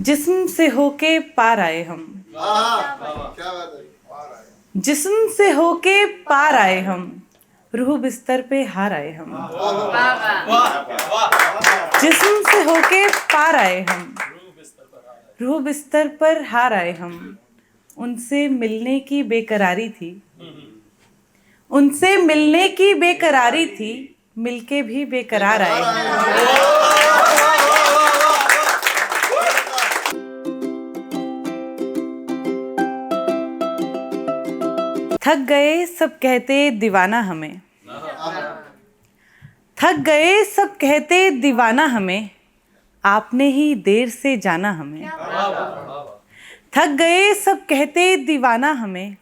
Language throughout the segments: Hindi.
जिस्म से होके पार आए हम, क्या बात है, जिस्म से होके पार आए हम, रूह बिस्तर पे हार आए हम। जिस्म से होके पार आए हम, रूह बिस्तर पर हार आए हम। उनसे मिलने की बेकरारी थी, उनसे मिलने की बेकरारी थी, मिलके भी बेकरार आए हम। थक गए सब कहते दीवाना हमें, थक गए सब कहते दीवाना हमें, आपने ही देर से जाना हमें। थक गए सब कहते दीवाना हमें,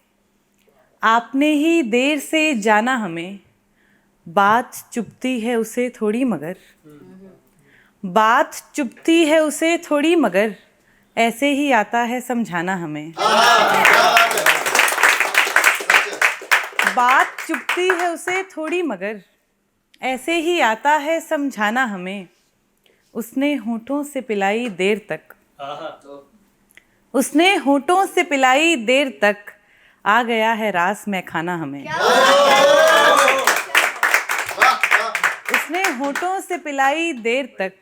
आपने ही देर से जाना हमें। बात चुभती है उसे थोड़ी मगर, बात चुभती है उसे थोड़ी मगर, ऐसे ही आता है समझाना हमें। बात चुभती है उसे थोड़ी मगर, ऐसे ही आता है समझाना हमें। उसने होठों से पिलाई देर तक, उसने होठों से पिलाई देर तक, आ गया है रास में खाना हमें। उसने होठों से पिलाई देर तक,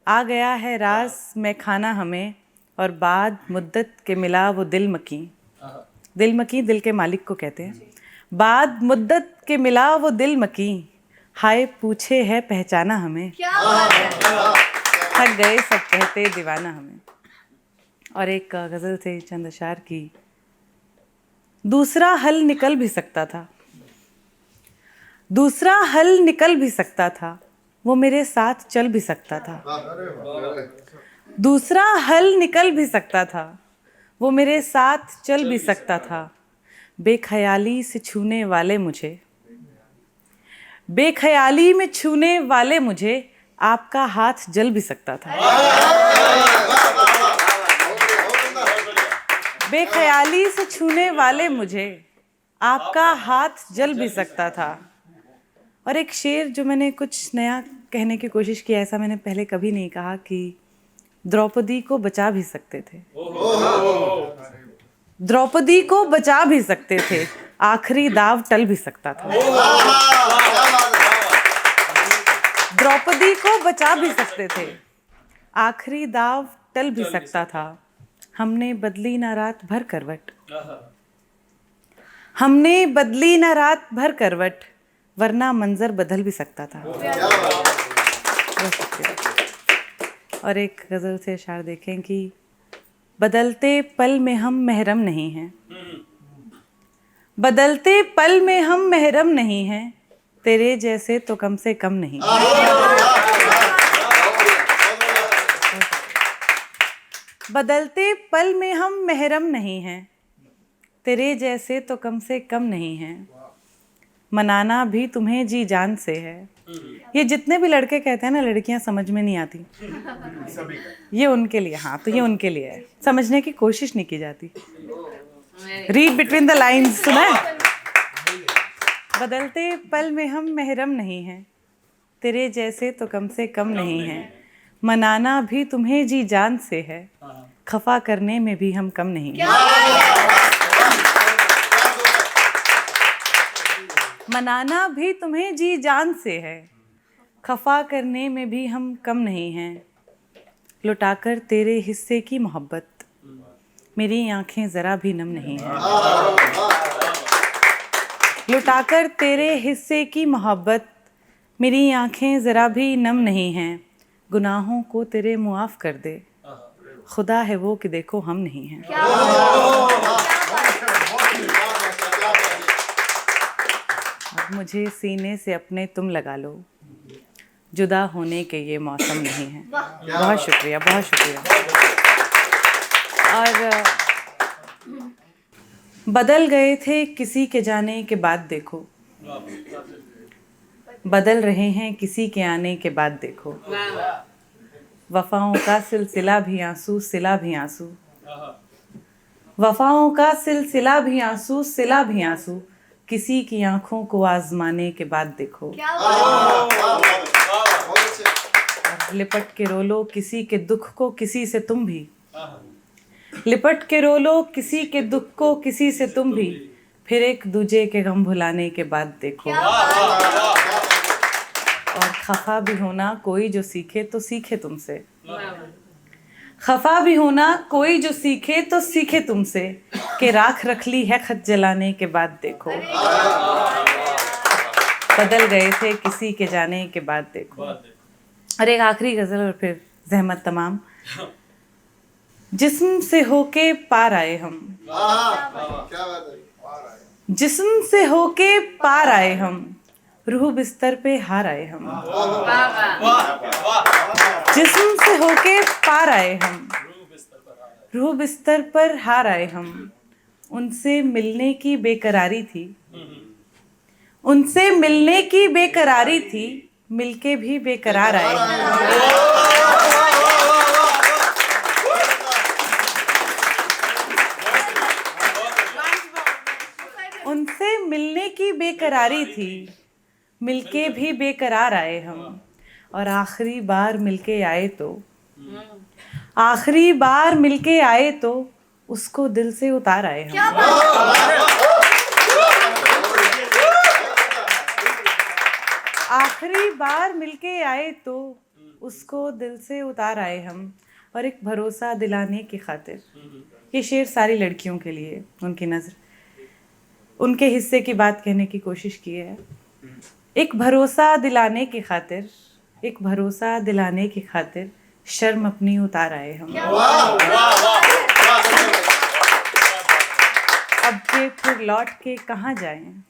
आ गया है रास में खाना हमें। और बाद मुद्दत के मिला वो दिल मकी, दिल मकी दिल के मालिक को कहते हैं। बाद मुद्दत के मिला वो दिल मकी, हाय पूछे है पहचाना हमें। थक गए सब कहते दीवाना हमें। और एक गज़ल थे चंद अशार की। दूसरा हल निकल भी सकता था, दूसरा हल निकल भी सकता था, वो मेरे साथ चल भी सकता था। दूसरा हल निकल भी सकता था, वो मेरे साथ चल भी सकता था। बेख्याली से छूने वाले मुझे, बेख्याली में छूने वाले मुझे, आपका हाथ जल भी सकता था। बेख्याली से छूने वाले मुझे, आपका हाथ जल भी सकता था। और एक शेर जो मैंने कुछ नया कहने की कोशिश की, ऐसा मैंने पहले कभी नहीं कहा, कि द्रौपदी को बचा भी सकते थे, द्रौपदी को बचा भी सकते थे, आखिरी दाव टल भी सकता था। द्रौपदी को बचा भी सकते थे, आखिरी दाव टल भी सकता था। हमने बदली ना रात भर करवट, हमने बदली ना रात भर करवट, वरना मंजर बदल भी सकता था। और एक गज़ल से अशार देखें कि बदलते पल में हम महरम नहीं हैं, बदलते पल में हम महरम नहीं हैं, तेरे जैसे तो कम से कम नहीं। बदलते पल में हम महरम नहीं हैं, तेरे जैसे तो कम से कम नहीं हैं। मनाना भी तुम्हें जी जान से है। ये जितने भी लड़के कहते हैं ना लड़कियां समझ में नहीं आती, ये उनके लिए, हाँ तो ये उनके लिए है, समझने की कोशिश नहीं की जाती। रीड बिटवीन द लाइंस, सुना है? बदलते पल में हम महरम नहीं हैं, तेरे जैसे तो कम से कम नहीं हैं। मनाना भी तुम्हें जी जान से है, खफा करने में भी हम कम नहीं हैं। मनाना भी तुम्हें जी जान से है, खफा करने में भी हम कम नहीं हैं। लुटाकर तेरे हिस्से की मोहब्बत, मेरी आंखें ज़रा भी नम नहीं हैं। लुटाकर तेरे हिस्से की मोहब्बत, मेरी आंखें ज़रा भी नम नहीं हैं। गुनाहों को तेरे मुआफ़ कर दे, खुदा है वो कि देखो हम नहीं हैं। अब मुझे सीने से अपने तुम लगा लो, जुदा होने के ये मौसम नहीं है। बहुत शुक्रिया, बहुत शुक्रिया। और बदल गए थे किसी के जाने के बाद देखो, बदल रहे हैं किसी के आने के बाद देखो। वफ़ाओं का सिलसिला भी आंसू, सिला भी आंसू, वफ़ाओं का सिलसिला भी आंसू, सिला भी आंसू, किसी की आंखों को आजमाने के बाद देखो। लिपट के रो लो किसी के दुख को किसी से तुम भी, लिपट के रो लो किसी के दुख को किसी से तुम भी, फिर एक दूजे के गम भुलाने के बाद देखो। और खफा भी होना कोई जो सीखे तो सीखे तुमसे, खफा भी होना कोई जो सीखे तो सीखे तुमसे, कि राख रख ली है खत जलाने के बाद देखो। बदल गए थे किसी के जाने के बाद देखो। और एक आखिरी गजल और फिर जहमत तमाम। जिस्म से होके पार आए हम, क्या बात है। जिस्म से होके पार आए हम, रूह बिस्तर पे हार आए हम। जिस्म से होके पार आए हम, रूह बिस्तर पर हार आए हम। उनसे मिलने की बेकरारी थी, उनसे मिलने की बेकरारी थी, मिलके भी बेकरार आए हम। उनसे मिलने की बेकरारी थी, मिलके भी बेकरार आए हम। और आखिरी बार मिलके आए तो, आखिरी बार मिलके आए तो, उसको दिल से उतार आए हम। आखिरी बार मिलके आए तो, उसको दिल से उतार आए हम। और एक भरोसा दिलाने की खातिर, ये शेर सारी लड़कियों के लिए, उनकी नज़र, उनके हिस्से की बात कहने की कोशिश की है। एक भरोसा दिलाने की खातिर, एक भरोसा दिलाने की खातिर, शर्म अपनी उतार आए हम। अब के फिर लौट के कहाँ जाएं,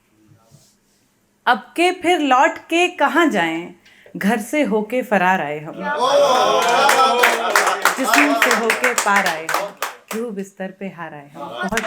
अब के फिर लौट के कहाँ जाएं, घर से होके फरार आए हम। जिस्म से होके पार आए हम, रूह बिस्तर पे हार आए हम। बहुत